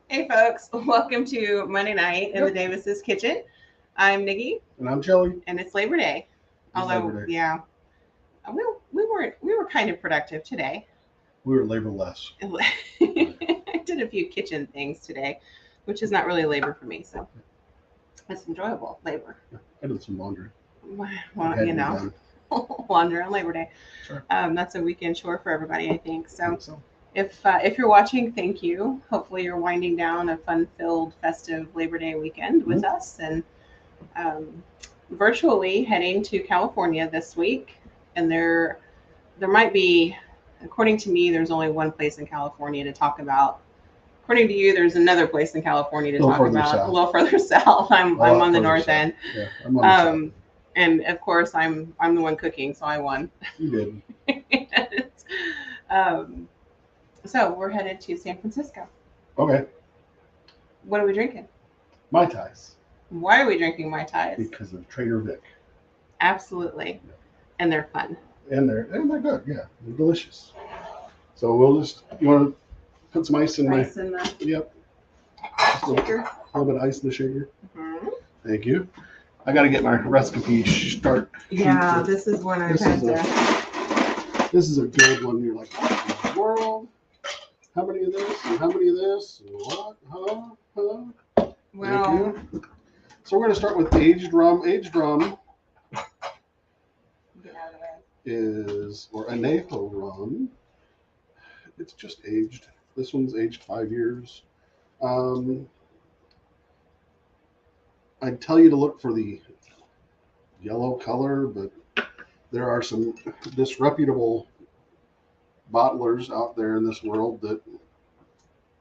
Hey folks, welcome to Monday night in the Davis's kitchen. I'm Nikki, And I'm Joey. and it's Labor Day. Although, Labor Day. yeah, we were kind of productive today. We were labor-less. I did a few kitchen things today, which is not really labor for me, so it's enjoyable labor. I did some laundry. Well, you know, laundry on Labor Day. Sure. That's a weekend chore for everybody, I think. So. If you're watching, thank you. Hopefully, you're winding down a fun-filled, festive Labor Day weekend with us, and virtually heading to California this week. And there might be, according to me, there's only one place in California to talk about. According to you, there's another place in California to talk about. South. A little further south. I'm on the north end. Yeah, I'm on the south. And of course, I'm the one cooking, so I won. You did. So we're headed to San Francisco. Okay. What are we drinking? Mai Tais. Why are we drinking Mai Tais? Because of Trader Vic. Absolutely. Yeah. And they're fun. And they're good, yeah. They're delicious. So you want to put some ice in the Yep. Shaker. A little bit of ice in the shaker. Mm-hmm. Thank you. I got to get my recipe start. Yeah, this is one I've had to. This is a good one. You're like, what in the world? How many of this? And how many of this? And what? Huh? Well, so we're going to start with aged rum. Aged rum or anejo rum. It's just aged. This one's aged 5 years. I'd tell you to look for the yellow color, but there are some disreputable bottlers out there in this world that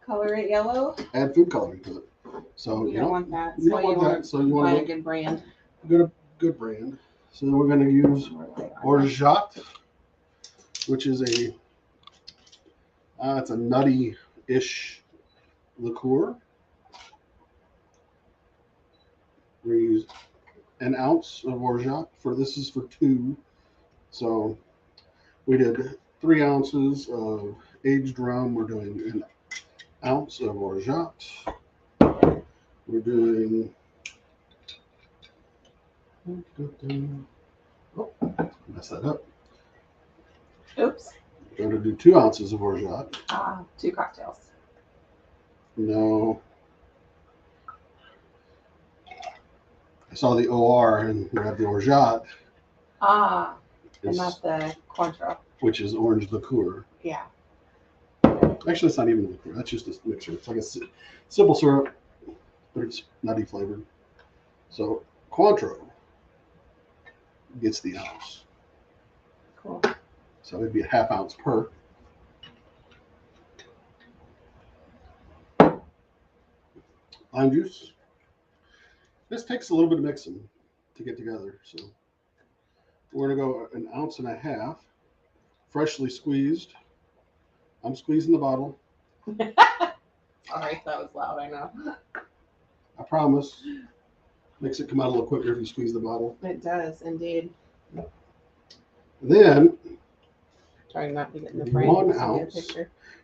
color it yellow, add food coloring to it. So you don't want that. You don't want that. So you want a good brand. Good brand. So we're going to use Orgeat, which is it's a nutty-ish liqueur. We use an ounce of Orgeat this is for 2. So we did 3 ounces of aged rum. We're doing an ounce of Orgeat. We're doing mess that up. Oops. We're going to do 2 ounces of Orgeat. 2 cocktails. No. I saw the OR and we have the Orgeat. And not the Cointreau. Which is orange liqueur. Yeah. Actually, it's not even liqueur. That's just a mixture. It's like a simple syrup, but it's nutty flavored. So Cointreau gets the ounce. Cool. So it'd be a ½ ounce per. Lime juice. This takes a little bit of mixing to get together. So we're going to go 1.5 ounces, freshly squeezed. I'm squeezing the bottle. Sorry, that was loud, I know. I promise. Makes it come out a little quicker if you squeeze the bottle. It does, indeed. Then, trying not to get in the frame. 1 ounce.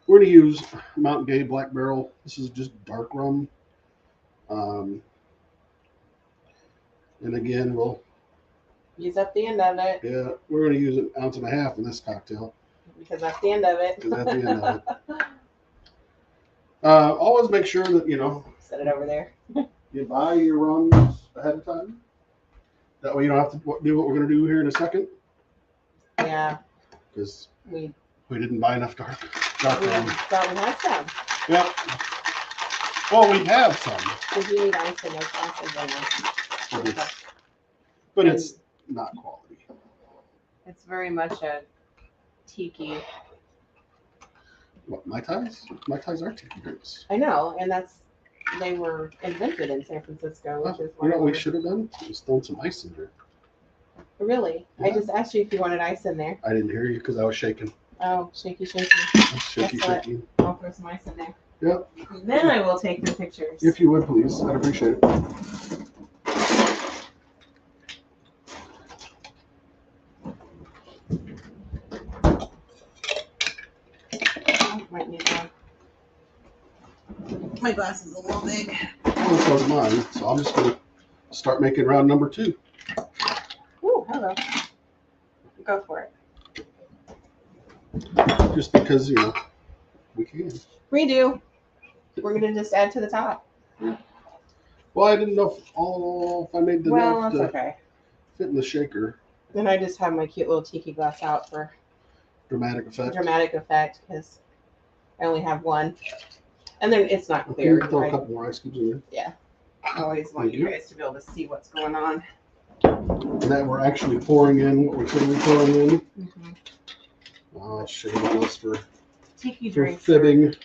We're going to use Mountain Gay Black Barrel. This is just dark rum. And again, we'll use up the end of it. Yeah, we're going to use 1.5 ounces in this cocktail. Because that's the end of it. That's the end of it. Always make sure that, set it over there. You buy your rums ahead of time. That way you don't have to do what we're going to do here in a second. Yeah. Because we didn't buy enough dark rum. Thought we had some. Yep. Well, we have some. Because you need ice in those glasses. But it's not quality. It's very much a tiki. What, Mai Tais? Mai Tais are tiki drinks. I know, and they were invented in San Francisco, which is why. You know what we should have done? Just thrown some ice in there. Really? Yeah. I just asked you if you wanted ice in there. I didn't hear you because I was shaking. Oh, shaky. Shaky. I'll throw some ice in there. Yep. Then I will take the pictures. If you would, please. I'd appreciate it. Might need one. My glass is a little big. Well, so is mine. So I'm just gonna start making round number 2. Ooh, hello. Go for it. Just because, you know, we can. We do. We're gonna just add to the top. Well, I didn't know if I made enough That's to okay. fit in the shaker. Then I just have my cute little tiki glass out for Dramatic effect. Because I only have one. And then it's not Can clear. you throw a couple more ice cubes in there? Yeah. I always want you guys to be able to see what's going on. And that we're actually pouring in what we said we were pouring in. Mm-hmm. Oh, shame on us for Tiki fibbing.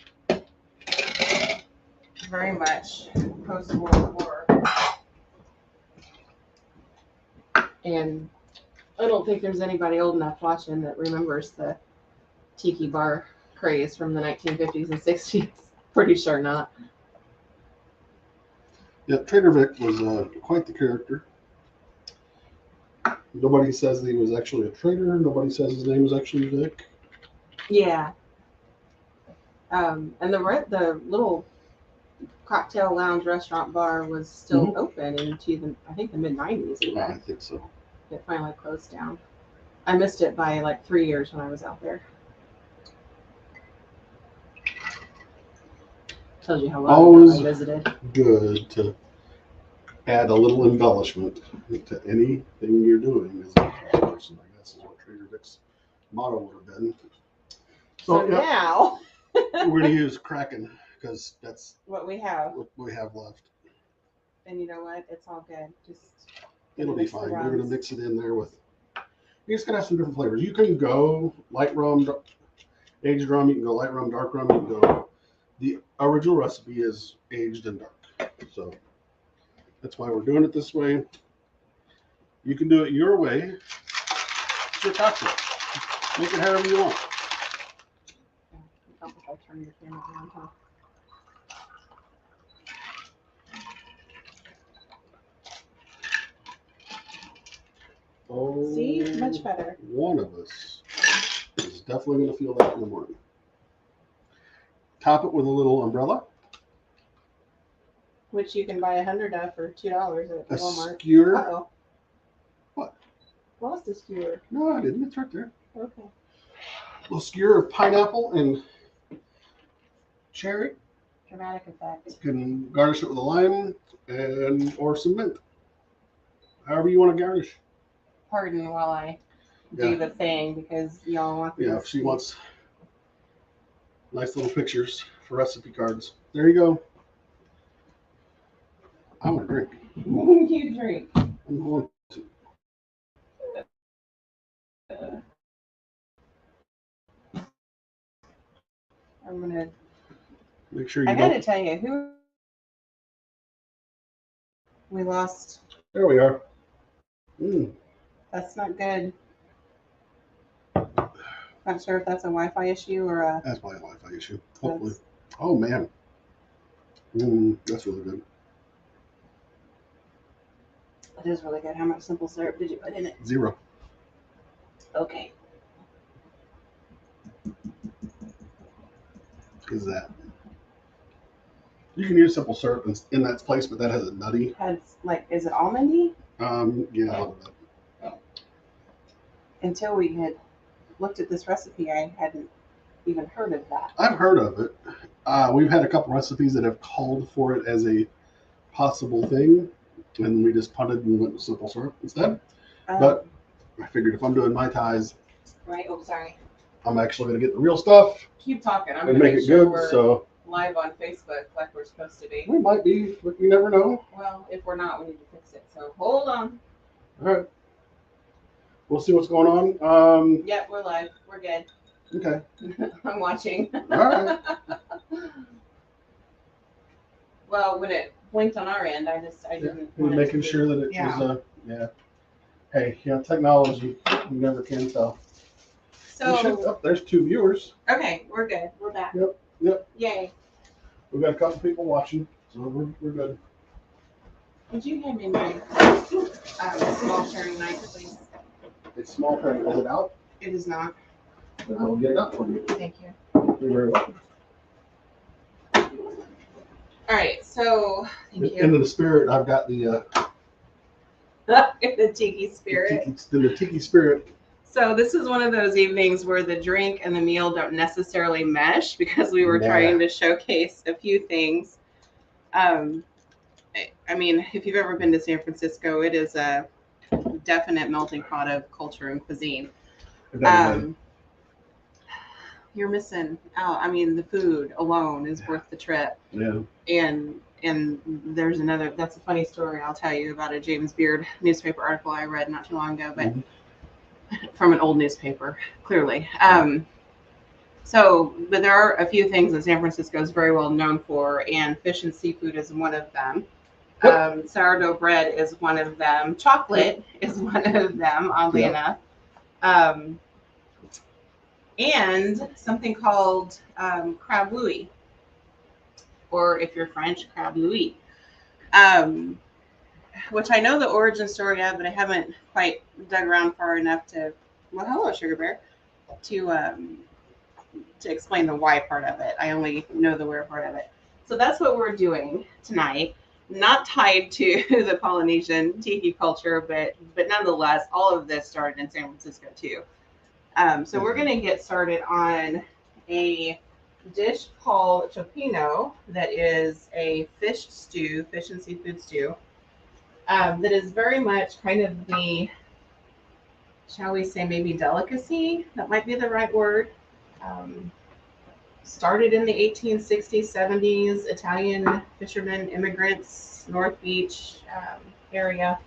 Very much post-World War. And I don't think there's anybody old enough watching that remembers the tiki bar craze from the 1950s and 60s. Pretty sure not. Yeah, Trader Vic was quite the character. Nobody says that he was actually a trader. Nobody says his name was actually Vic. Yeah. And the little cocktail lounge restaurant bar was still open into I think the mid-90s even. I think so. It finally closed down. I missed it by like 3 years when I was out there. Tells you how well I visited. Good to add a little embellishment to anything you're doing as a person, I guess, is what Trader Vic's motto would have been. So now we're going to use Kraken because that's what we have left. And you know what? It's all good. It'll be fine. We're going to mix it in there with. You're just going to have some different flavors. You can go light rum, aged rum. You can go light rum, dark rum. You can go. The original recipe is aged and dark. So that's why we're doing it this way. You can do it your way. It's your cocktail. Make it however you want. Help if I turn the camera around, huh? Oh, see, much better. One of us is definitely going to feel that in the morning. Top it with a little umbrella. Which you can buy 100 of for $2 at Walmart. A skewer. Uh-oh. What? Lost the skewer. No, I didn't. It's right there. Okay. A little skewer of pineapple and cherry. Dramatic effect. You can garnish it with a lime or some mint. However you want to garnish. Pardon while I do the thing because y'all want this. Yeah, she wants nice little pictures for recipe cards. There you go. I want to drink. You drink. I'm going to. I'm gonna Make sure you I gotta tell you, who we lost. There we are. That's not good. Not sure if that's a Wi-Fi issue or a. That's probably a Wi-Fi issue. Hopefully. Oh man. That's really good. It is really good. How much simple syrup did you put in it? 0. Okay. Is that? You can use simple syrup in that place, but that has a nutty. Is it almondy? Yeah, a little bit. Until we had looked at this recipe, I hadn't even heard of that. I've heard of it. We've had a couple recipes that have called for it as a possible thing, and we just punted and went with simple syrup instead. But I figured if I'm doing Mai Tais, right? Oh, sorry. I'm actually going to get the real stuff. Keep talking. I'm and going to make it good. So live on Facebook like we're supposed to be. We might be, but you never know. Well, if we're not, we need to fix it. So hold on. All right. We'll see what's going on. Yep, we're live. We're good. Okay. I'm watching. All right. Well, when it blinked on our end, I didn't. We're making sure that it was yeah. Hey, technology. You never can tell. So there's 2 viewers. Okay, we're good. We're back. Yep. Yay. We've got a couple people watching, so we're good. Would you hand me my small sharing knife, please? It's small paring. Is it out? It is not. Then I will get it out for you. Thank you. You're very welcome. All right, so thank you. Into the spirit, I've got the The tiki spirit. the tiki spirit. So this is one of those evenings where the drink and the meal don't necessarily mesh because we were trying to showcase a few things. I mean, if you've ever been to San Francisco, it is a definite melting pot of culture and cuisine. You're missing out. I mean, the food alone is worth the trip. Yeah. And there's another, that's a funny story I'll tell you about a James Beard newspaper article I read not too long ago, but from an old newspaper, clearly. But there are a few things that San Francisco is very well known for, and fish and seafood is one of them. Sourdough bread is one of them. Chocolate is one of them, oddly enough. And something called crab Louie, or if you're French, crab Louie, which I know the origin story of, but I haven't quite dug around far enough to. Well, hello, Sugar Bear, to explain the why part of it. I only know the where part of it. So that's what we're doing tonight. Not tied to the Polynesian tiki culture, but nonetheless, all of this started in San Francisco too. So we're going to get started on a dish called Cioppino that is a fish and seafood stew, that is very much kind of the, shall we say, maybe delicacy, that might be the right word. Started in the 1860s, 70s, Italian fishermen, immigrants, North Beach area.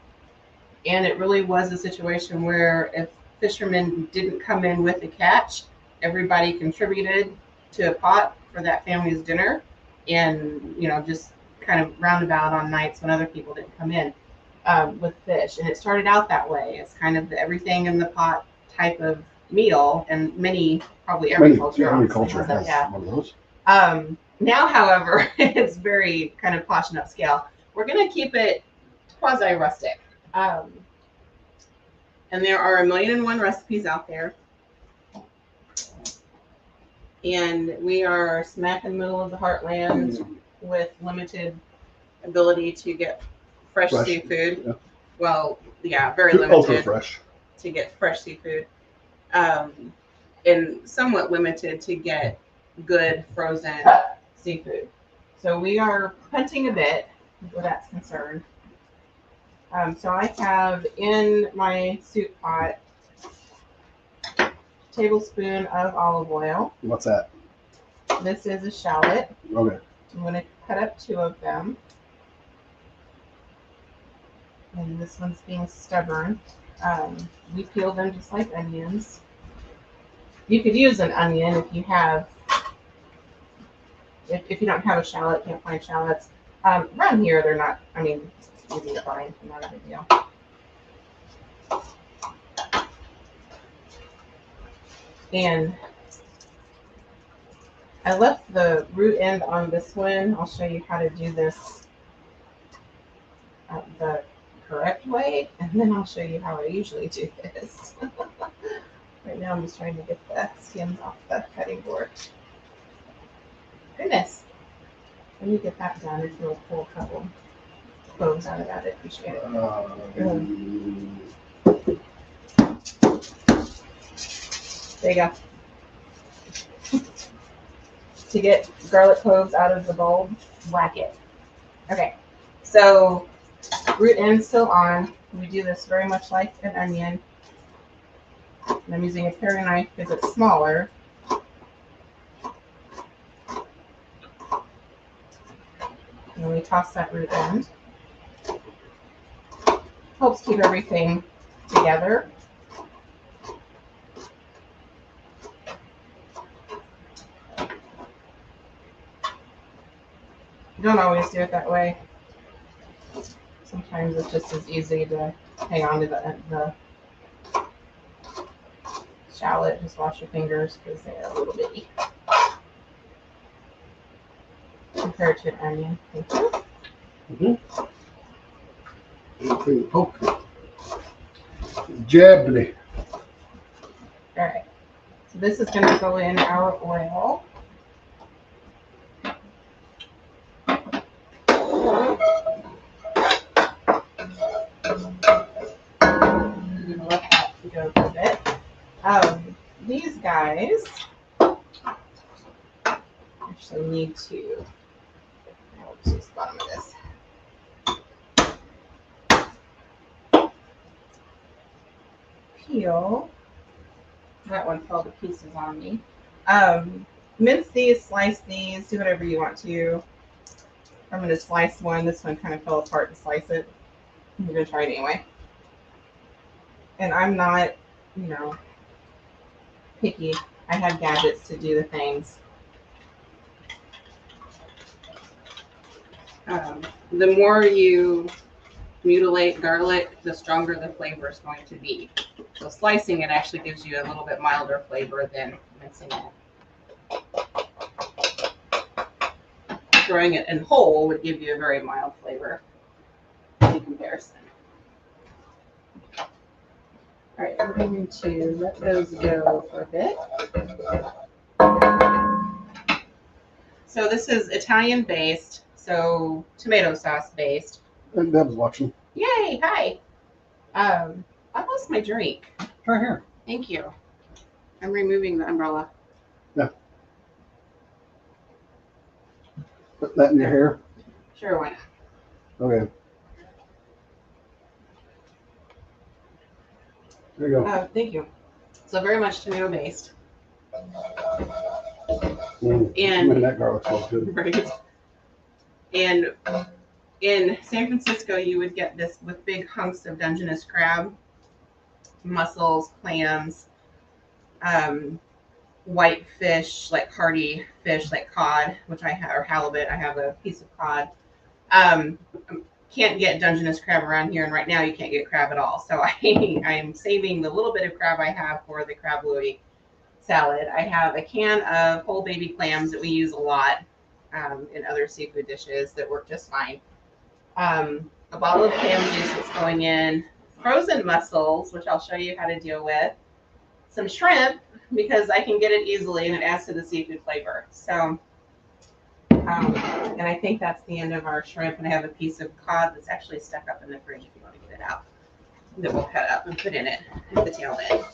And it really was a situation where if fishermen didn't come in with a catch, everybody contributed to a pot for that family's dinner, and just kind of roundabout on nights when other people didn't come in with fish. And it started out that way. It's kind of the everything in the pot type of meal, and probably every culture has one of those. Now, however, it's very kind of posh and upscale. We're going to keep it quasi rustic. And there are 1,000,001 recipes out there. And we are smack in the middle of the heartland with limited ability to get fresh seafood. Yeah. Well, yeah, very limited. Ultra fresh. To get fresh seafood. And somewhat limited to get good frozen seafood. So we are punting a bit where that's concerned. So I have in my soup pot a tablespoon of olive oil. What's that? This is a shallot. Okay. I'm going to cut up 2 of them. And this one's being stubborn. We peel them just like onions. You could use an onion if you have, if you don't have a shallot, can't find shallots. Around here, they're not, easy to find, not a big deal. And I left the root end on this one. I'll show you how to do this the correct way, and then I'll show you how I usually do this. Right now I'm just trying to get the skins off the cutting board. Goodness. When you get that done, if you'll pull a couple cloves out of that, I appreciate it. There you go. To get garlic cloves out of the bulb, whack it. Okay, so root end still on. We do this very much like an onion. And I'm using a paring knife because it's smaller. And then we toss that root end. Helps keep everything together. You don't always do it that way. Sometimes it's just as easy to hang on to the shallot. Just wash your fingers because they're a little bitty compared to an onion. Thank you. Okay. Jabbly. All right. So this is going to go in our oil. size. Actually need to, oops, this bottom of this. Peel. That one fell to pieces on me. Mince these, slice these, do whatever you want to. I'm going to slice one. This one kind of fell apart and slice it. I'm going to try it anyway. And I'm not, you know, picky. I have gadgets to do the things. The more you mutilate garlic, the stronger the flavor is going to be. So slicing it actually gives you a little bit milder flavor than mincing it. Throwing it in whole would give you a very mild flavor in comparison. All right, I'm going to let those go for a bit. So this is Italian based, so tomato sauce based. And Deb's watching. Yay, hi. I lost my drink. Right here. Thank you. I'm removing the umbrella. Yeah. Put that in your hair? Sure, why not? Okay. There you go. Thank you. So very much tomato based. And that garlic smells good. Right. And in San Francisco, you would get this with big hunks of Dungeness crab, mussels, clams, white fish, like hardy fish, like cod, which I have, or halibut. I have a piece of cod. Can't get Dungeness crab around here, and right now you can't get crab at all. So I'm saving the little bit of crab I have for the crab Louie salad. I have a can of whole baby clams that we use a lot in other seafood dishes that work just fine. A bottle of clam juice that's going in, frozen mussels, which I'll show you how to deal with, some shrimp, because I can get it easily and it adds to the seafood flavor. So, and I think that's the end of our shrimp. And I have a piece of cod that's actually stuck up in the fridge if you want to get it out, that we'll cut up and put in it at the tail end.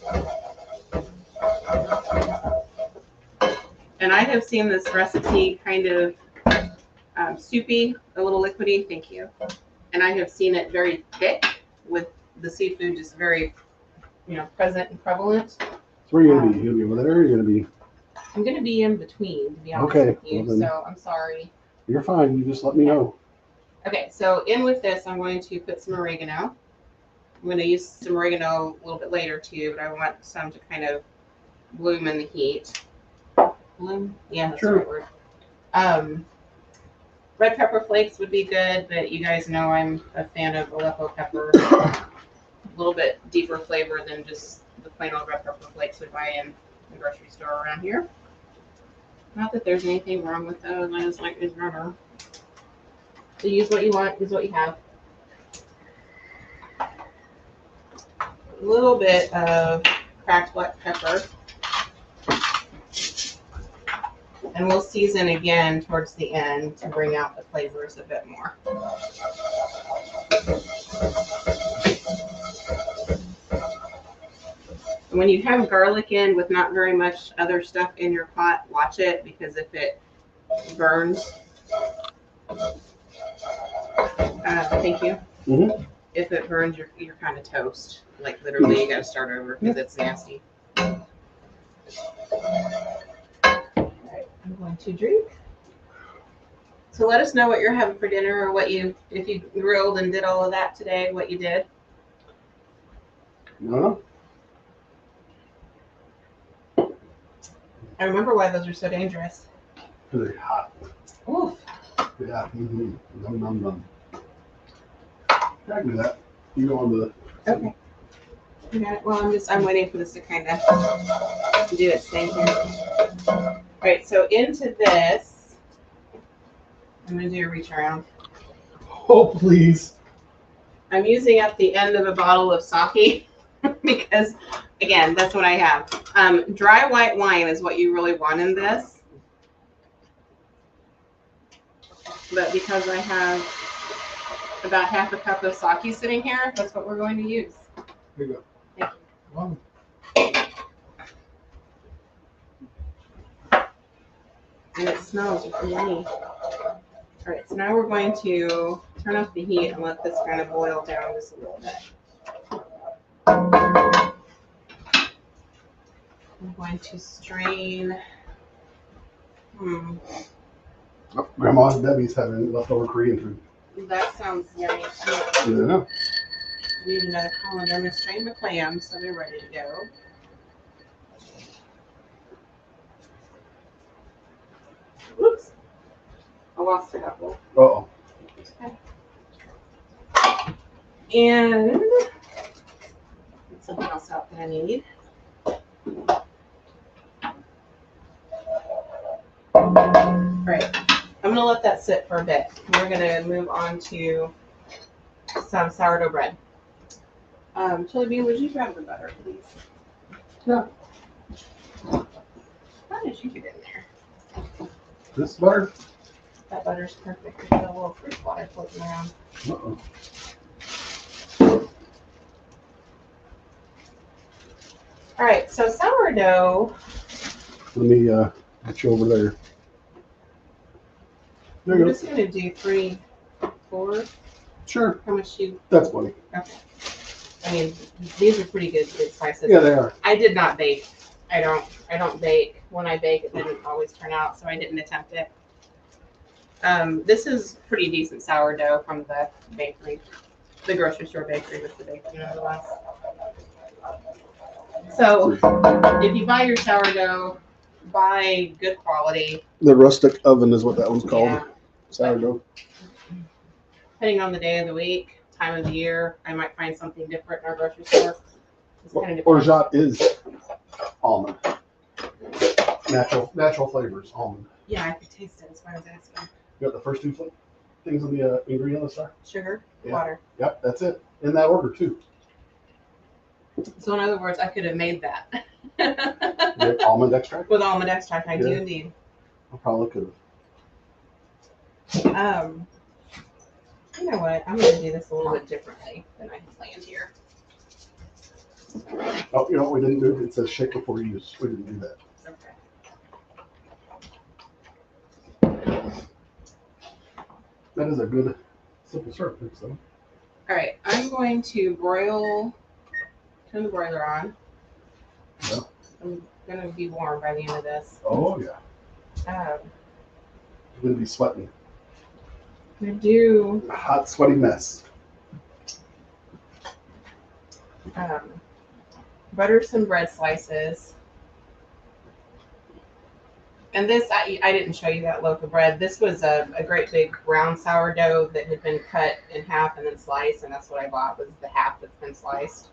And I have seen this recipe kind of soupy, a little liquidy, thank you. And I have seen it very thick with the seafood just very, present and prevalent. So where are you going to be? You going to be over there or are you going to be? I'm going to be in between, to be honest with you, well so I'm sorry. You're fine. You just let me know. Okay, so in with this, I'm going to put some oregano. I'm going to use some oregano a little bit later too, but I want some to kind of bloom in the heat. Bloom? Yeah, that's the right word. Red pepper flakes would be good, but you guys know I'm a fan of Aleppo pepper. A little bit deeper flavor than just the plain old red pepper flakes we buy in the grocery store around here. Not that there's anything wrong with those, I just like these rubber. So use what you want, use what you have. A little bit of cracked black pepper. And we'll season again towards the end to bring out the flavors a bit more. And when you have garlic in with not very much other stuff in your pot, watch it, because if it burns, thank you. Mm-hmm. If it burns, you're kind of toast. Like literally, you got to start over because it's nasty. I'm going to drink. So let us know what you're having for dinner, or if you grilled and did all of that today, what you did. No. I remember why those are so dangerous. Because they're hot. Oof. Yeah. Mm-hmm. Num, num, num. I can do that. You go on the. Okay. You got it. Well, I'm waiting for this to kind of do its thing here. All right, so into this, I'm going to do a reach around. Oh, please. I'm using at the end of a bottle of sake because, again, that's what I have. Dry white wine is what you really want in this. But because I have about half a cup of sake sitting here, that's what we're going to use. Here you go. Thank you. Wow. smells yummy. All right, so now we're going to turn off the heat and let this kind of boil down just a little bit. I'm going to strain. Oh, Grandma Debbie's having leftover Korean food. That sounds yummy. Yeah. I need another colander. I'm going to strain the clams so they're ready to go. Whoops. I lost a couple. Uh-oh. Okay. And something else out that I need. All right. I'm going to let that sit for a bit. We're going to move on to some sourdough bread. Chili Bean, would you grab the butter, please? Yeah. How did you get in there? This butter? That butter's perfect. There's a little fruit water floating around. Uh-oh. All right, so sourdough. Let me get you over there. There I'm you go. just going to do 3, 4. Sure. How much you? That's funny. Okay. I mean, these are pretty good spices. Yeah, they are. I did not bake. I don't bake. When I bake, it didn't always turn out, so I didn't attempt it. This is pretty decent sourdough from the bakery, the grocery store bakery with the bakery nonetheless. So if you buy your sourdough, buy good quality. The rustic oven is what that one's called. Yeah. Sourdough. Depending on the day of the week, time of the year, I might find something different in our grocery store. Orgeat is almond. Natural flavors, almond. Yeah, I could taste it. That's why I was asking. You got the first 2 things on the ingredient list there? Sugar, Yeah. water. Yep, that's it. In that order, too. So in other words, I could have made that. With almond extract? With almond extract, I do Yeah. indeed. I probably could have. You know what? I'm going to do this a little bit differently than I had planned here. Oh, you know what we didn't do? It says shake before use. We didn't do that. Okay. That is a good simple syrup mix, though. All right, I'm going to turn the broiler on. Yeah. I'm going to be warm by the end of this. Oh, yeah. You're going to be sweating. I'm going to do a hot, sweaty mess. Butter some bread slices. And this, I didn't show you that loaf of bread. This was a great big round sourdough that had been cut in half and then sliced, and that's what I bought, was the half that's been sliced.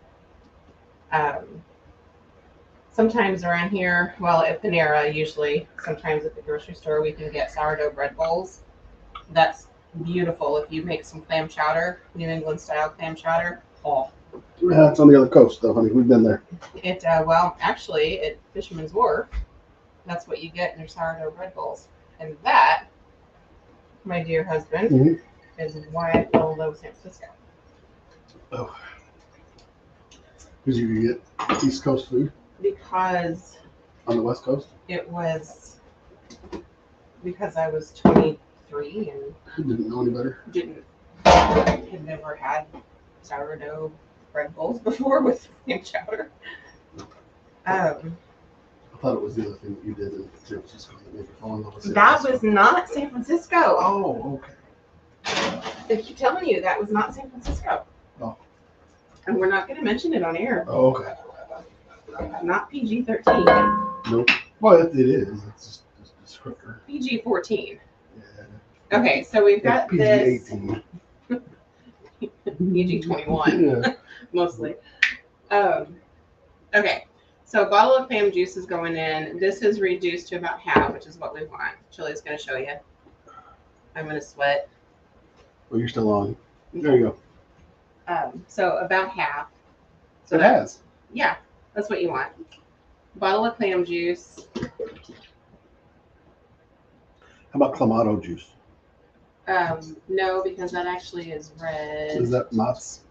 Sometimes around here, well, at Panera usually, sometimes at the grocery store, we can get sourdough bread bowls. That's beautiful if you make some clam chowder, New England style clam chowder. Oh. Yeah, it's on the other coast, though, honey. We've been there. Well, actually, at Fisherman's Wharf, that's what you get in your sourdough bread bowls. And that, my dear husband, is why I fell in love with San Francisco. Oh. Because you can get East Coast food? Because on the West Coast? It was because I was 23 and didn't know any better. Had never had sourdough bread bowls before with clam chowder. I thought it was the other thing that you did in San Francisco that made you fall in love with San That Francisco. was not San Francisco. Oh, okay. I keep telling you, that was not San Francisco. Oh. And we're not going to mention it on air. Oh, okay. Not PG-13. Nope. Well, it is. It's just a descriptor. PG-14. Yeah. Okay, so we've got this. PG-18. PG-21. Yeah. Mostly. Okay, so a bottle of clam juice is going in. This is reduced to about half, which is what we want. Chili's going to show you. I'm going to sweat. Well, you're still on. There you go. So about half. So it has. Yeah, that's what you want. Bottle of clam juice. How about clamato juice? No, because that actually is red. Is that Mott's?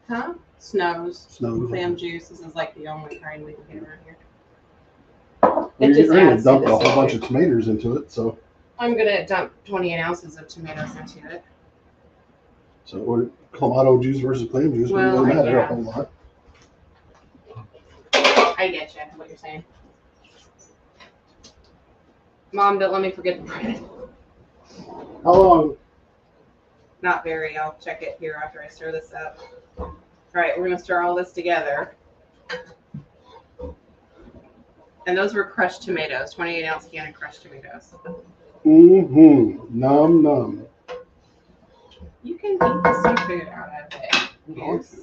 Huh? Snows. Snows. Clam juice. This is like the only kind we can get around here. Well, It just you're going to adds to dump the a whole bunch seafood. of tomatoes into it, so I'm gonna dump 28 ounces of tomatoes into it. Clamato juice versus clam juice Well, wouldn't really matter yeah. a whole lot. I get you, what you're saying. Mom, don't let me forget the bread. How long? Not very. I'll check it here after I stir this up. All right, we're gonna stir all this together. And those were crushed tomatoes, 28-ounce can of crushed tomatoes. Num num. You can eat the seafood out of it. Yes.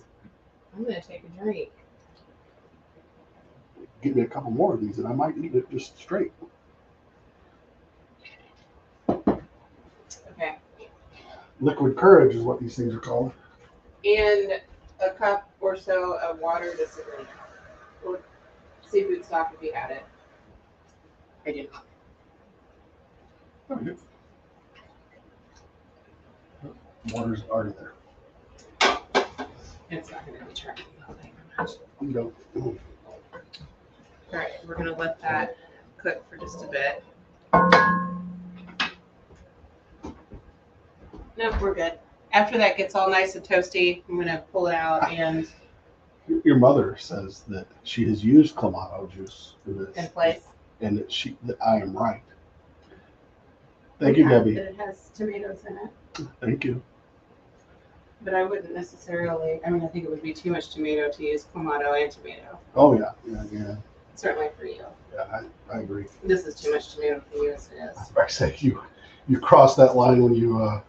I'm gonna take a drink. Give me a couple more of these and I might eat it just straight. Okay. Liquid courage is what these things are called. And a cup or so of water to simmer. Or seafood stock if you had it. I do not. Okay. Water's already there. It's not gonna detract me much. You don't. All right, we're gonna let that cook for just a bit. Nope, we're good. After that gets all nice and toasty, I'm gonna pull it out and Your mother says that she has used Clamato juice for this. in place. And that I am right. Thank you, Debbie. That it has tomatoes in it. Thank you. But I wouldn't necessarily, I think it would be too much tomato to use Clamato and tomato. Oh, yeah. Certainly for you. Yeah, I agree. This is too much tomato for you as it is. I say you crossed that line when you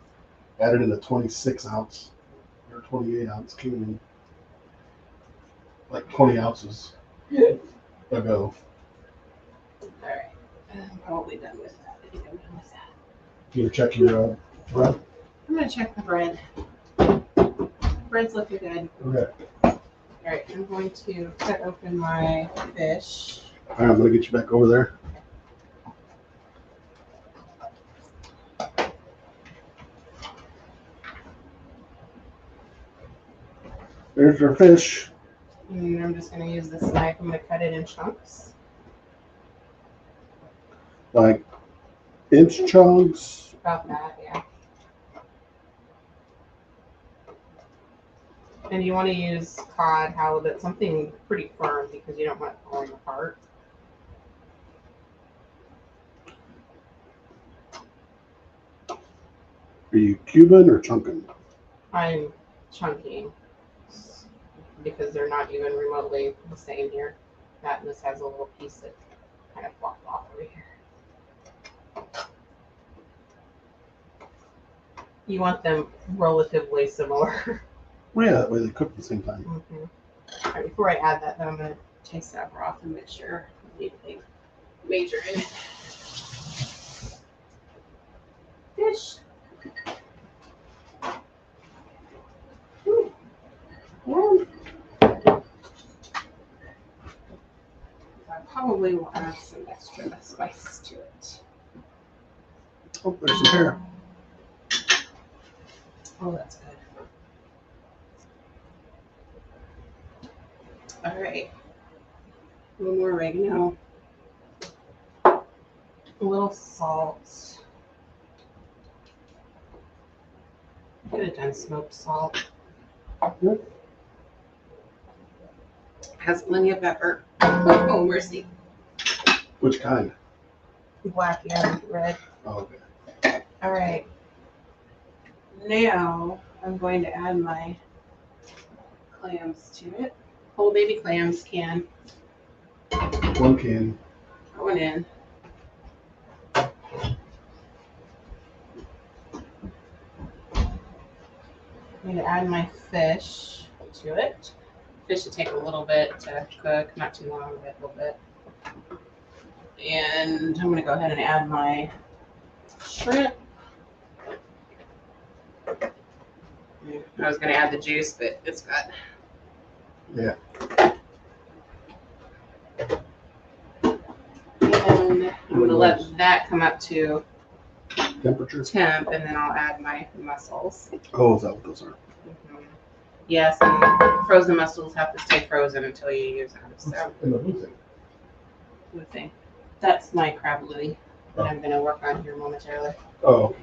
added in a 26-ounce or 28-ounce can, like 20 ounces ago. All right, I'm probably done with that. I think I'm done with that. You gonna check your bread? I'm gonna check the bread. Bread's looking good. Okay. All right, I'm going to cut open my fish. All right, I'm gonna get you back over there. There's your fish. And I'm just gonna use this knife. I'm gonna cut it in chunks. Like inch chunks. About that, yeah. And you want to use cod, halibut, something pretty firm because you don't want it falling apart. Are you cubing or chunking? I'm chunking because they're not even remotely the same here. That and this has a little piece that kind of flopped off over here. You want them relatively similar. Well, yeah, that way they cook at the same time. Mm-hmm. All right, before I add that, though, I'm going to taste that broth and make sure anything major in it. Fish. Well, I probably will add some extra spice to it. Oh, there's some pear. Oh, that's good. All right. A little more oregano. A little salt. Could have done smoked salt. Has plenty of pepper. Oh, mercy. Which kind? Black and red. Oh, okay. All right. Now I'm going to add my clams to it. Whole baby clams can. One can. Going in. I'm going to add my fish to it. Fish should take a little bit to cook, not too long, but a little bit. And I'm going to go ahead and add my shrimp. I was going to add the juice, but it's got. Yeah. And I'm going to let that come up to Temperature? temp, and then I'll add my mussels. Oh, is that what those are? Mm-hmm. Yes, and frozen mussels have to stay frozen until you use them. So, And the blue thing. blue thing. That's my crab Louie that I'm going to work on here momentarily. Oh.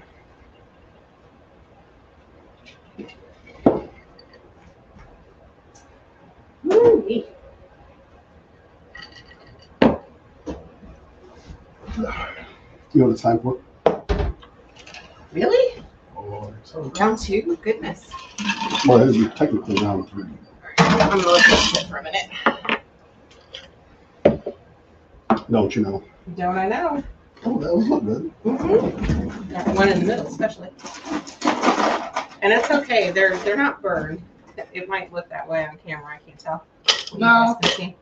Woo-wee. You know what it's time for? Really? Oh, so. Round 2? Goodness. Well, it is technically round 3. I'm going to look at this for a minute. Don't you know? Don't I know? Oh, that was not good. Mm-hmm. That one in the middle, especially. And it's okay. They're not burned. It might look that way on camera. I can't tell. You No. guys can see.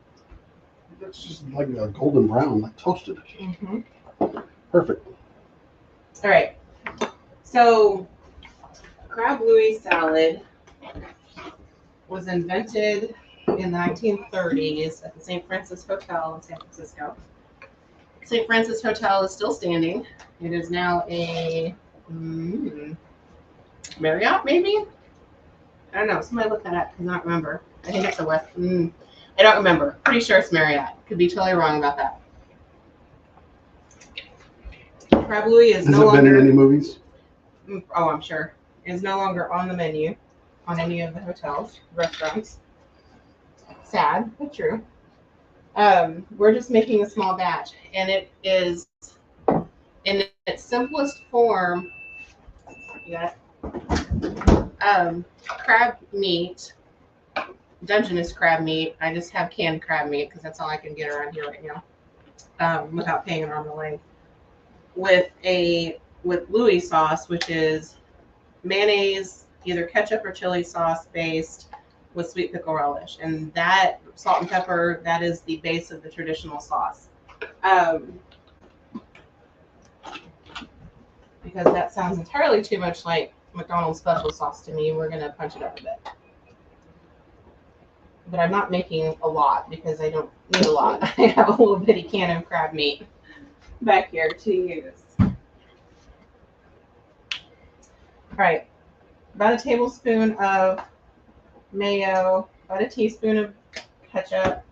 It's just like a golden brown, like toasted. Mm-hmm. Perfect. All right. So, crab Louie salad was invented in the 1930s at the St. Francis Hotel in San Francisco. St. Francis Hotel is still standing. It is now a Marriott, maybe? I don't know. Somebody look that up because I don't remember. I think it's a West. I don't remember. Pretty sure it's Marriott. Could be totally wrong about that. Crab Louie is no longer. Has it been in any movies? Oh, I'm sure. Is no longer on the menu on any of the hotels, restaurants. Sad, but true. We're just making a small batch, and it is in its simplest form. You got it. Crab meat, Dungeness crab meat. I just have canned crab meat because that's all I can get around here right now, without paying an arm and a leg. With Louie sauce, which is mayonnaise, either ketchup or chili sauce based with sweet pickle relish, and that salt and pepper, that is the base of the traditional sauce. Because that sounds entirely too much like McDonald's special sauce to me, we're gonna punch it up a bit. But I'm not making a lot because I don't need a lot. I have a little bitty can of crab meat back here to use. All right, about a tablespoon of mayo, about a teaspoon of ketchup.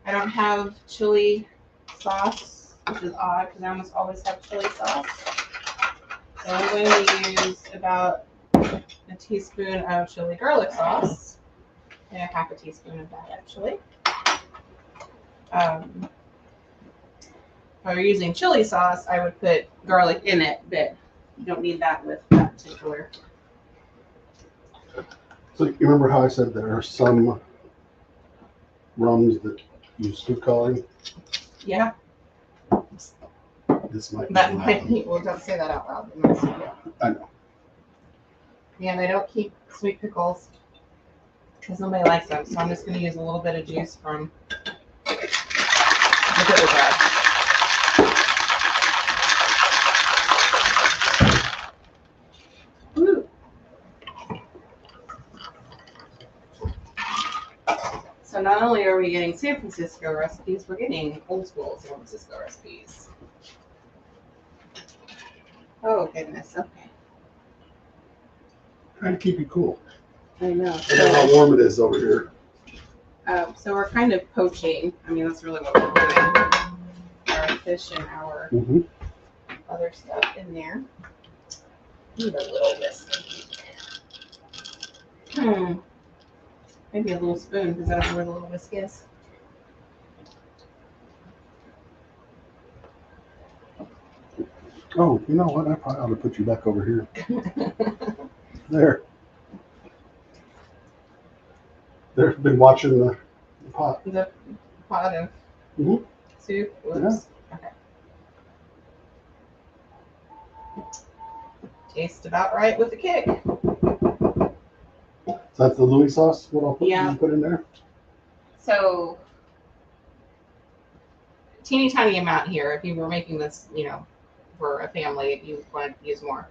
I don't have chili sauce, which is odd because I almost always have chili sauce. So I'm going to use about a teaspoon of chili garlic sauce, and a half a teaspoon of that actually. If I were using chili sauce, I would put garlic in it, but you don't need that with that particular. So you remember how I said there are some rums that use food coloring? Yeah. This might be. That might be. Well, don't say that out loud. I know. Yeah, they don't keep sweet pickles because nobody likes them. So I'm just going to use a little bit of juice from the pickle jar. So not only are we getting San Francisco recipes, we're getting old school San Francisco recipes. Oh, goodness. Okay. Trying to keep you cool. I know. I know how warm it is over here. So we're kind of poaching. I mean, that's really what we're doing. Our fish and our other stuff in there. Need a little whisk. Maybe a little spoon because I don't know where the little whisk is. Oh, you know what? I probably ought to put you back over here. There. They've been watching the pot. The pot of soup. Whoops. Yeah. Okay. Tastes about right with the kick. So that's the Louie sauce. What I'll put in there. So teeny tiny amount here. If you were making this, for a family, you want to use more.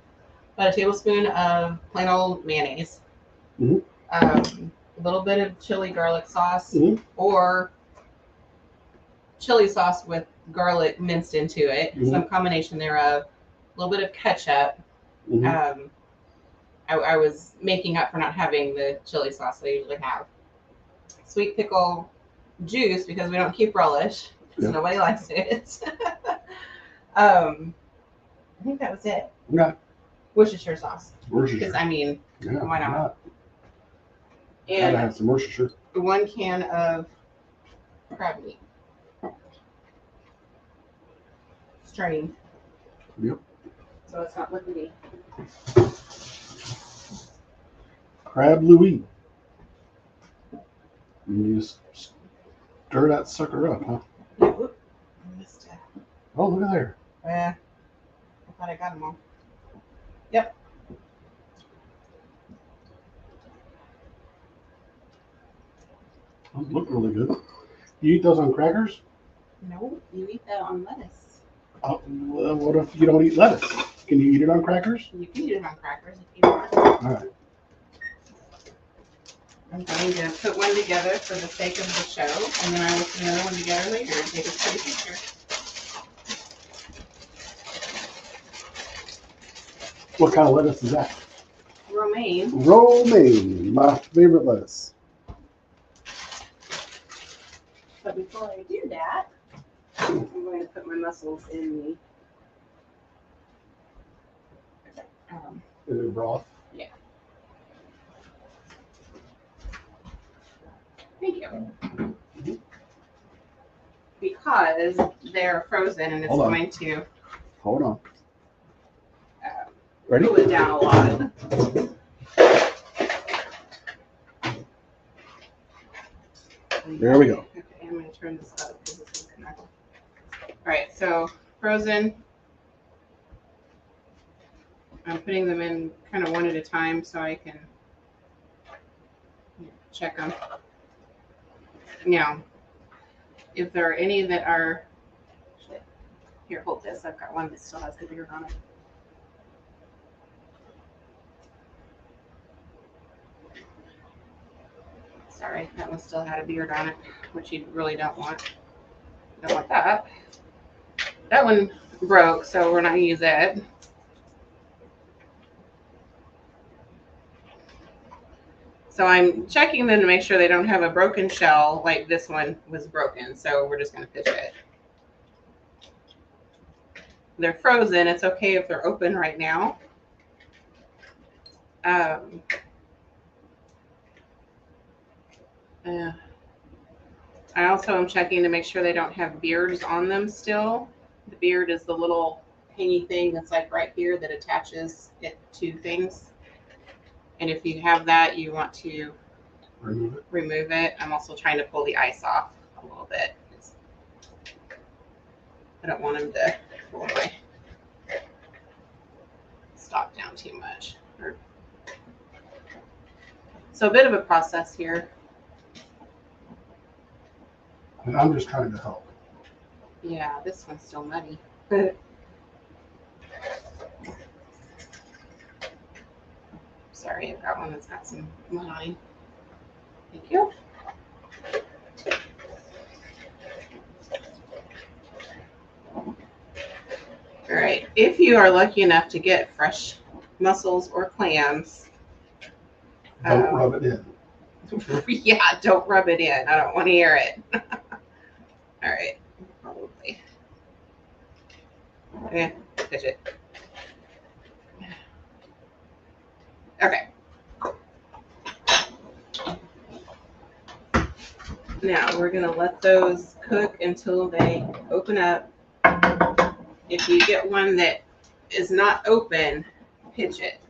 About a tablespoon of plain old mayonnaise. A little bit of chili garlic sauce, or chili sauce with garlic minced into it. Some combination thereof. A little bit of ketchup. I was making up for not having the chili sauce I usually have. Sweet pickle juice because we don't keep relish. Yeah. Nobody likes it. I think that was it. Okay. Worcestershire sauce. Worcestershire. Because I mean, Yeah. why not? Gotta And have some Worcestershire. 1 can of crab meat. Strained. Yep. So it's not liquidy. Crab Louie. And you just stir that sucker up, huh? Yeah, whoop. I missed it. Oh, look at there. I thought I got them all. Yep. Those look really good. You eat those on crackers? No, you eat that on lettuce. Well, what if you don't eat lettuce? Can you eat it on crackers? You can eat it on crackers if you want. All right. I'm going to put one together for the sake of the show, and then I will put another one together later and take a pretty picture. What kind of lettuce is that? Romaine. Romaine, my favorite lettuce. But before I do that, I'm going to put my mussels in the In the broth. Yeah. Thank you. Because they're frozen and it's Hold on. going to Hold on. Ready? cool it down a lot. There we go. Okay, I'm going to turn this up because this is connected. All right, so frozen. I'm putting them in kind of one at a time so I can check them. Now, if there are any that are, here, hold this. I've got one that still has the beard on it. Sorry, that one still had a beard on it, which you really don't want. Don't want that. That one broke, so we're not going to use it. So I'm checking them to make sure they don't have a broken shell like this one was broken. So we're just going to pitch it. They're frozen. It's okay if they're open right now. I also am checking to make sure they don't have beards on them still. The beard is the little hangy thing that's like right here that attaches it to things. And if you have that, you want to remove it. I'm also trying to pull the ice off a little bit. I don't want them to pull my stock down too much. So a bit of a process here. And I'm just trying to help. Yeah, this one's still muddy. Sorry, I've got one that's got some mud on it. Thank you. All right, if you are lucky enough to get fresh mussels or clams, Don't rub it in. Yeah, don't rub it in. I don't want to hear it. All right, probably. Yeah, pitch it. Okay. Now we're gonna let those cook until they open up. If you get one that is not open, pitch it,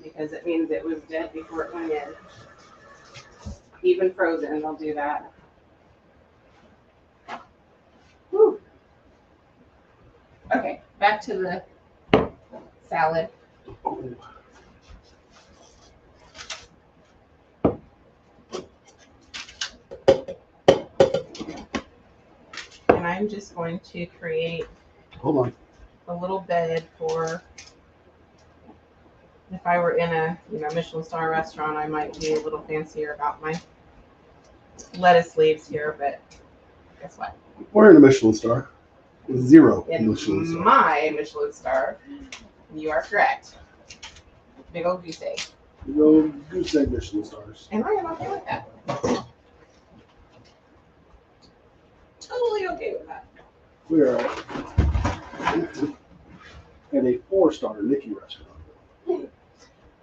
because it means it was dead before it went in. Even frozen, they'll do that. Whew. Okay, back to the salad. And I'm just going to create a little bed for, if I were in a Michelin star restaurant, I might be a little fancier about my lettuce leaves here, but guess what? We're in a Michelin star. 0 In Michelin star. my Michelin star, you are correct. Big old goose egg. Big old goose egg Michelin stars. And I am okay with that. Totally okay with that. We are at a 4-star Nikki restaurant.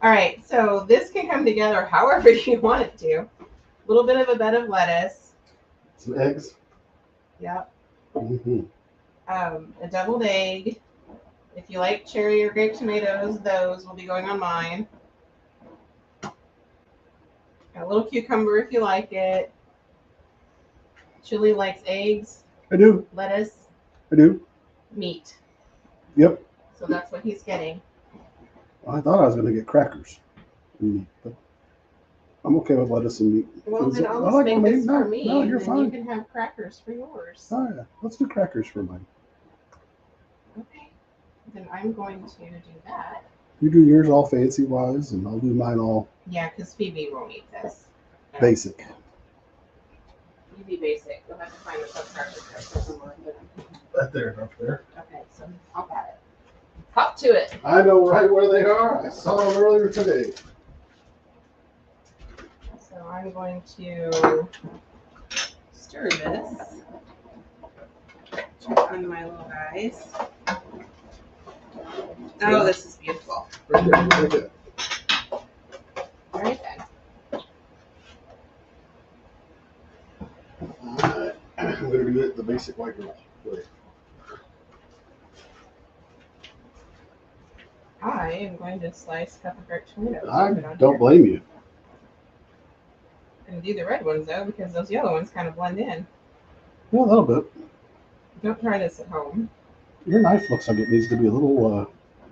All right, so this can come together however you want it to. A little bit of a bed of lettuce. Some eggs. Yep. Mm-hmm. A deviled egg. If you like cherry or grape tomatoes, those will be going on mine. A little cucumber if you like it. Chili likes eggs. I do. Lettuce. I do. Meat. Yep. So that's what he's getting. I thought I was going to get crackers. But I'm okay with lettuce and meat. Well, then I'll I just like make my this meat. for No, me, no, and you're then fine. you can have crackers for yours. Oh, yeah. Let's do crackers for mine. Okay. Then I'm going to do that. You do yours all fancy-wise, and I'll do mine all Yeah, because Phoebe won't eat this. basic. You be basic. You'll have to find the subscribers somewhere. Right there, up there. Okay, so I'll got it. Hop to it. I know right where they are. I saw them earlier today. So I'm going to stir this on my little guys. Oh, this is beautiful. Right there, right there. All right then. I'm going to do it the basic white girl way. I am going to slice pepper tomatoes. I don't blame you. I'm going to do the red ones though, because those yellow ones kind of blend in. Yeah, a little bit. Don't try this at home. Your knife looks like it needs to be a little, I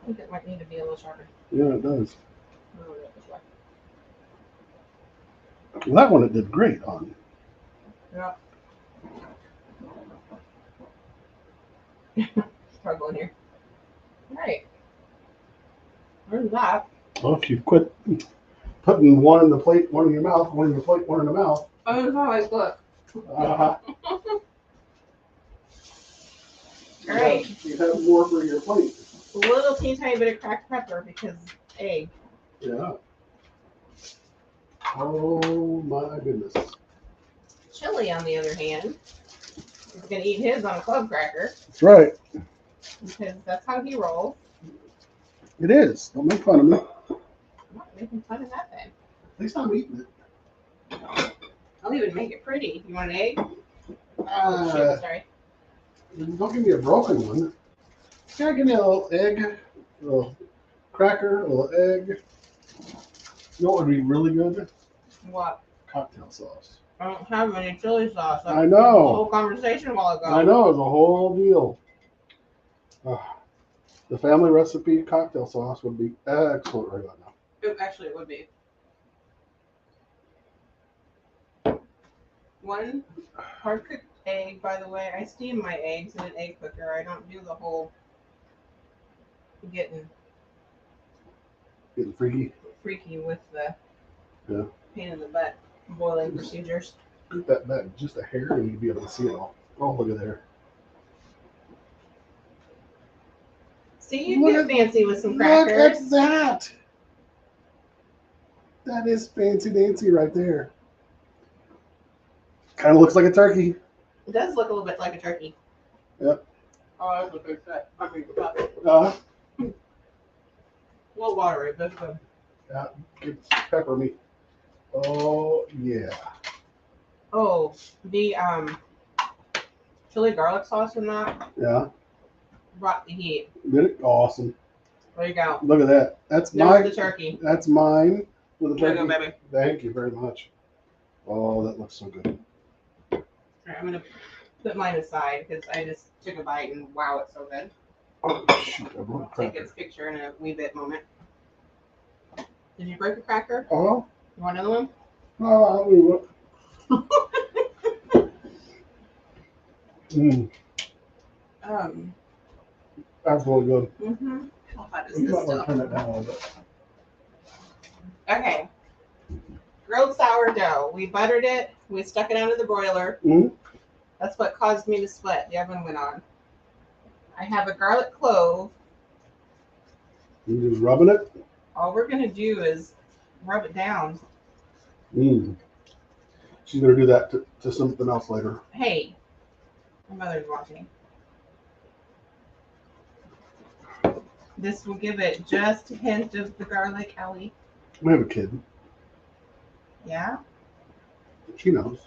think it might need to be a little sharper. yeah, it does. Oh, this way. Well, that one it did great on. Yeah. Struggling here. All right. Where's that? Well, if you quit putting one in the plate, one in your mouth, one in the plate, one in the mouth. Oh, that's how I look. All right. You have more for your plate. A little teeny tiny bit of cracked pepper because egg. Yeah. Oh my goodness. Chili, on the other hand, is going to eat his on a club cracker That's right. because that's how he rolls. It is. Don't make fun of me. I'm not making fun of that then. At least I'm eating it. I'll even make it pretty. You want an egg? Uh, Shit, sorry. Don't give me a broken one. Can I give me a little egg, a little cracker, a little egg? You know what would be really good? What? Cocktail sauce. I don't have any chili sauce. I The know. whole conversation a while ago. I know, it's a whole deal. The family recipe cocktail sauce would be excellent right about now. Actually, it would be. One hard-cooked egg, by the way. I steam my eggs in an egg cooker. I don't do the whole getting freaky with the pain in the butt boiling procedures. Get that back just a hair and you'd be able to see it all. Oh, look at there. See, you get fancy with some crackers. Look at that. That is fancy dancy right there. Kind of looks like a turkey. It does look a little bit like a turkey. Yep. Oh, that's what they said. I mean, A little watery, but good. pepper me. Oh yeah. Oh, the chili garlic sauce in that Yeah. brought the heat. Did it? Awesome. There you go. Look at that. That's There's mine. the turkey. That's mine with the There turkey. you go, baby. Thank you very much. Oh, that looks so good. All right, I'm gonna put mine aside because I just took a bite and wow, it's so good. Oh shoot! I broke a Take cracker. its picture in a wee bit moment. Did you break a cracker? Oh. You want another one? Oh, I mean, that's really good. How hot is You this might want to stuff? turn it down a little bit. Okay. Grilled sourdough. We buttered it. We stuck it under the broiler. Mm-hmm. That's what caused me to sweat. The oven went on. I have a garlic clove. You just rubbing it? All we're going to do is rub it down. She's going to do that to something else later. Hey, my mother's watching. This will give it just a hint of the garlic, Ellie. We have a kid. Yeah. She knows.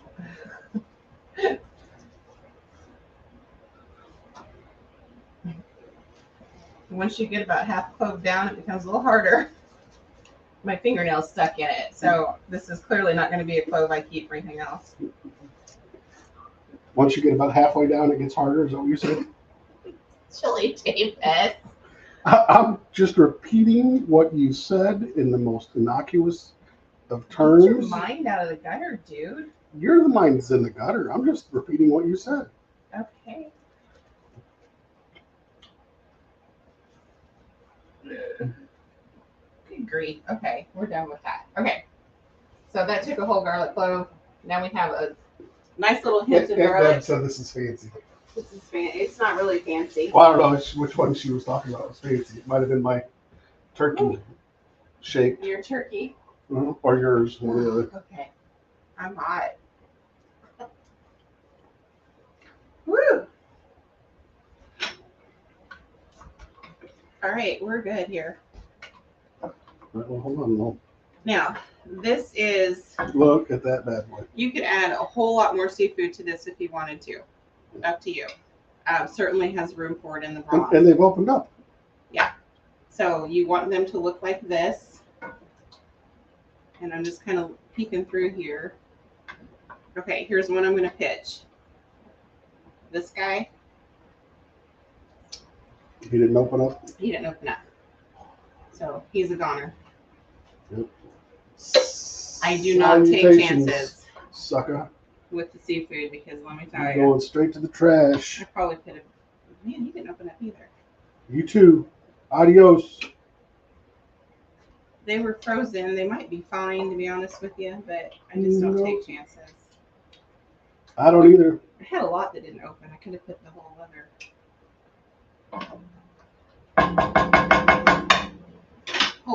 Once you get about half clove down, it becomes a little harder. My fingernail's stuck in it, so this is clearly not going to be a clove I keep for anything else. Once you get about halfway down, it gets harder. Is that what you said? Chili David. I'm just repeating what you said in the most innocuous of terms. Get your mind out of the gutter, dude. You're the mind that's in the gutter. I'm just repeating what you said. Okay. Good grief. Okay, we're done with that. Okay. So that took a whole garlic clove. Now we have a nice little hint of garlic. Deb said this is fancy. This is fancy. It's not really fancy. Well, I don't know which one she was talking about was fancy. It might have been my turkey shake. Your turkey. Or yours. One or the other. Okay. I'm hot. Woo! All right, we're good here. Right, well, hold on. No. Now, this is... Look at that bad boy. You could add a whole lot more seafood to this if you wanted to. Up to you. Certainly has room for it in the broth. And they've opened up. Yeah. So you want them to look like this. And I'm just kind of peeking through here. Okay, here's one I'm going to pitch. This guy. He didn't open up? He didn't open up. So he's a goner. Yep. I do not take chances. Sucker. With the seafood because let me tell you. Going straight to the trash. I probably could have. Man, he didn't open up either. You too. Adios. They were frozen. They might be fine, to be honest with you, but I just don't take chances. I don't either. I had a lot that didn't open. I could have put the whole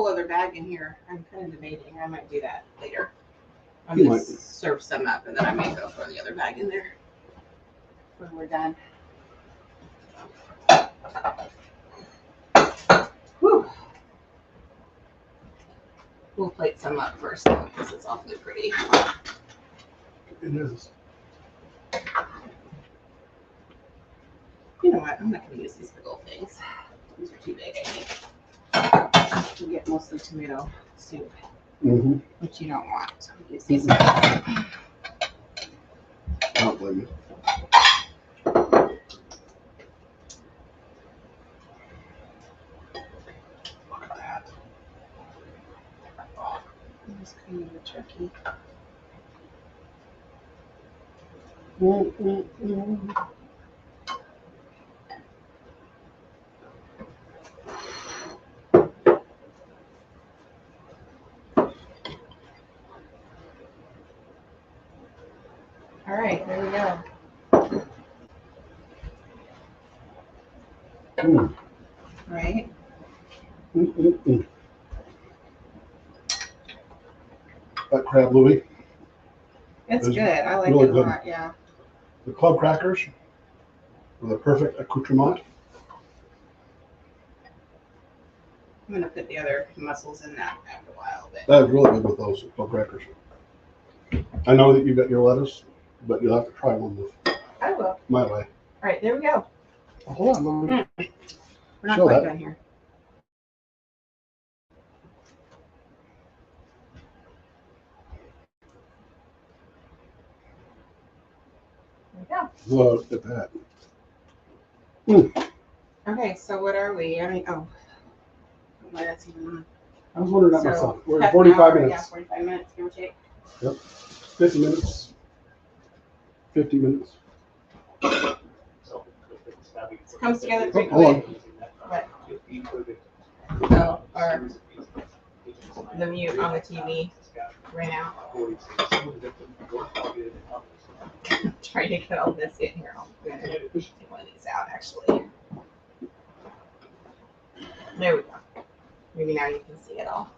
other bag in here. I'm kind of debating. I might do that later. I'm going to serve some up, and then I may go throw the other bag in there when we're done. Whew. We'll plate some up first, though, because it's awfully pretty. It is. You know what? I'm not going to use these big old things. These are too big, I think. You get mostly tomato soup, which you don't want. So use these. I don't blame you. Look at that. Oh, just cream the turkey. All right, there we go. Right? That crab Louie. It's good. I like really it a lot, yeah. The club crackers were the perfect accoutrement. I'm going to put the other mussels in that after a while. But That is really good with those club crackers. I know that you got your lettuce, but you'll have to try one with I will. my way. All right, there we go. Oh, hold on. We're not Show quite that. done here. There we go. Look at that. Okay, so what are we? I mean, oh, that's even on. I was wondering that So, myself. We're half at an 45 hour, minutes. Yeah, 45 minutes, give or take. Yep. 50 minutes. 50 minutes. Comes together pretty Hold quick. on. What? Oh, or the mute on the TV right now. Trying to get all this in here. I'm going to take one of these out, actually. There we go. Maybe now you can see it all.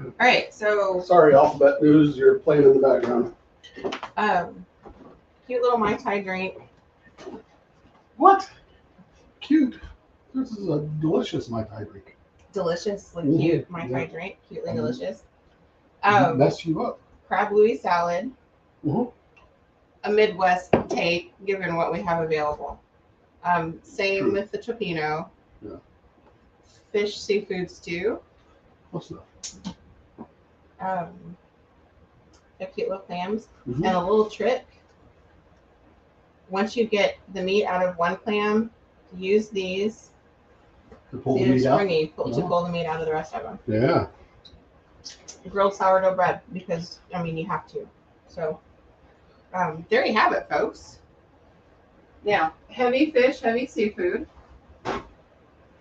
All right, so Sorry, Alphabet News, you're playing in the background. cute little Mai Tai drink. What? Cute. This is a delicious Mai Tai drink. Deliciously Mhm. cute Mai Tai Yeah. drink. Cutely Mhm. delicious. Mess you up. Crab Louie salad. Mhm. A Midwest take, given what we have available. Same True. with the Cioppino. Yeah. Fish seafood stew. What's that? They're cute little clams. Mhm. And a little trick. Once you get the meat out of one clam, use these To pull the meat out. to No. pull the meat out of the rest of them. Yeah. Grilled sourdough bread, because you have to. So there you have it, folks. Now, heavy fish, heavy seafood.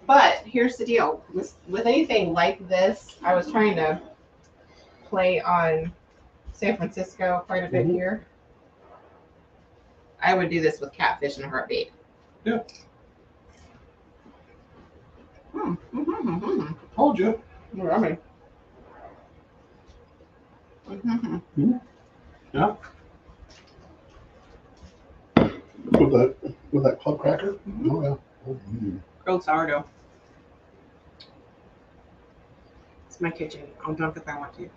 But here's the deal. With anything like this, I was trying to play on San Francisco quite a bit Mhm. here. I would do this with catfish in a heartbeat. Yeah. Mm-hmm. Told you. Yummy. Mm-hmm. Yeah. With that club cracker. Mhm. Oh yeah. Oh, mm. Grilled sourdough. It's my kitchen. I'll dunk if I want to.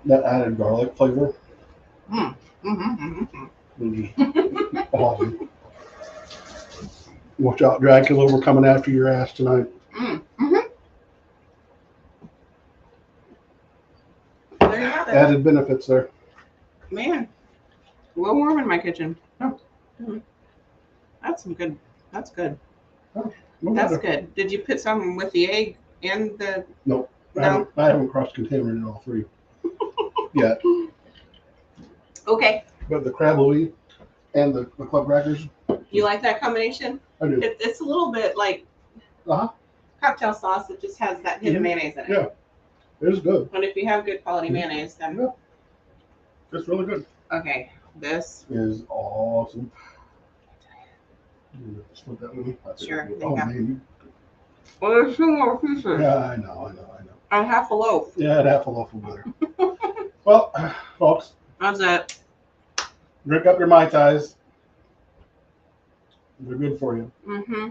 That added garlic flavor. Mm-hmm. Awesome. Watch out, Dracula! We're coming after your ass tonight. Mm-hmm. There you have it. Added benefits there. Man, a little warm in my kitchen. Oh. That's some good. That's good. No That's matter. good. Did you put some with the egg and the? Nope. No. I haven't cross-contaminated all three yet. Okay. But the crab Louie and the club crackers. You like that combination? I do. It's a little bit like cocktail sauce. It just has that hit of mayonnaise in it. Yeah. It's good. And if you have good quality mayonnaise, then Yeah. It's really good. okay. This Is awesome. Split that with me? Sure, there you Oh, go. maybe. well, there's two more pieces. Yeah, I know. And half a loaf. Yeah, I'd half a loaf of butter. Well, folks, That's it. drink up your Mai Tais. They're good for you. Mm-hmm.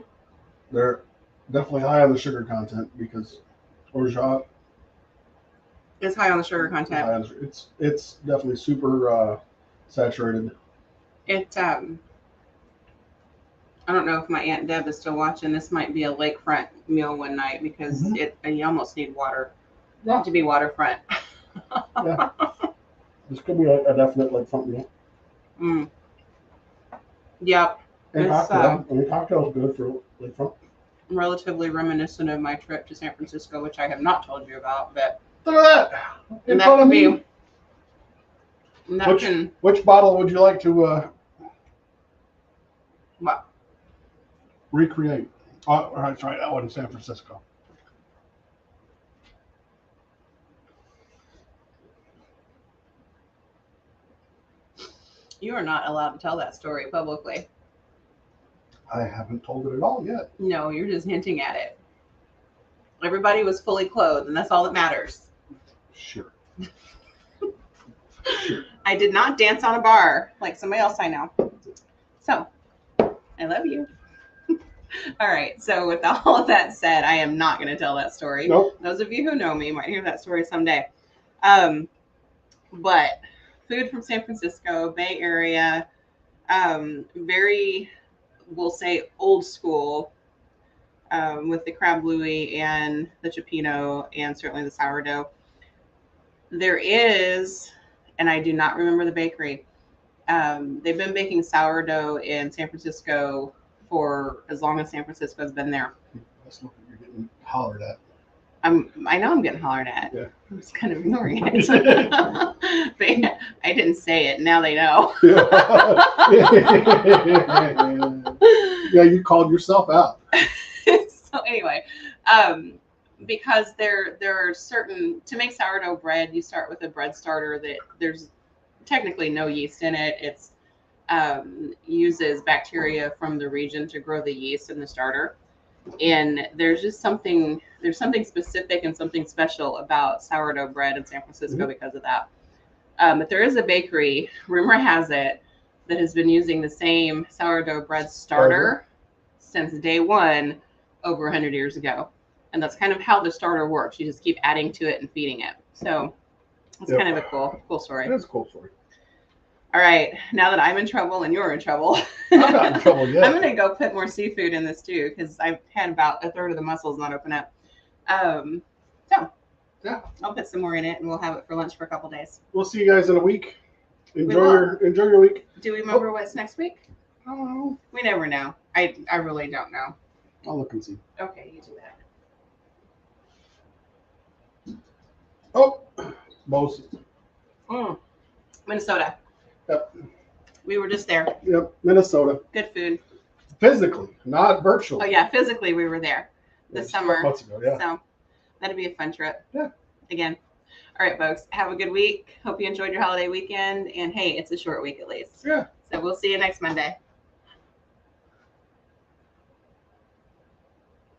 They're definitely high on the sugar content because orgeat It's high on the sugar is high content. on the, it's definitely super saturated. It I don't know if my Aunt Deb is still watching. This might be a lakefront meal one night because you almost need water to be waterfront. Yeah. This could be a definite lakefront meal. Mm. Yep. And It's, cocktail. Cocktail's good for lakefront. Relatively reminiscent of my trip to San Francisco, which I have not told you about, but Look at that. In that front of could me. be. That can. Which bottle would you like to What? recreate? Oh, that's right. That one in San Francisco. You are not allowed to tell that story publicly. I haven't told it at all yet. No, you're just hinting at it. Everybody was fully clothed, and that's all that matters. Sure. I did not dance on a bar like somebody else I know. So, I love you. All right. So, with all of that said, I am not going to tell that story. Nope. Those of you who know me might hear that story someday. But food from San Francisco, Bay Area, very, we'll say, old school. With the crab Louie and the Cioppino and certainly the sourdough. There is, and I do not remember the bakery. They've been baking sourdough in San Francisco for as long as San Francisco's been there. Let's look at you're getting hollered at. I know I'm getting hollered at. Yeah. I'm just kind of ignoring it. But I didn't say it. Now they know. Yeah, you called yourself out. So anyway, because there are certain, to make sourdough bread, you start with a bread starter that there's technically no yeast in it. It's uses bacteria from the region to grow the yeast in the starter. And there's something specific and something special about sourdough bread in San Francisco because of that. But there is a bakery, rumor has it, that has been using the same sourdough bread starter since day one over 100 years ago. And that's kind of how the starter works. You just keep adding to it and feeding it. So it's kind of a cool story. That's a cool story. All right. Now that I'm in trouble and you're in trouble, I'm not in trouble yet. I'm going to go put more seafood in this stew because I've had about a third of the mussels not open up. Yeah. I'll put some more in it and we'll have it for lunch for a couple days. We'll see you guys in a week. Enjoy your week. Do we remember what's next week? I don't know. We never know. I really don't know. I'll look and see. Okay, you do that. Oh, Bose. Minnesota. Yep. We were just there. Yep, Minnesota. Good food. Physically, not virtually. Oh yeah, physically we were there this summer. Months ago, yeah. So that'd be a fun trip. Yeah. Again. All right, folks. Have a good week. Hope you enjoyed your holiday weekend. And hey, it's a short week at least. Yeah. So we'll see you next Monday.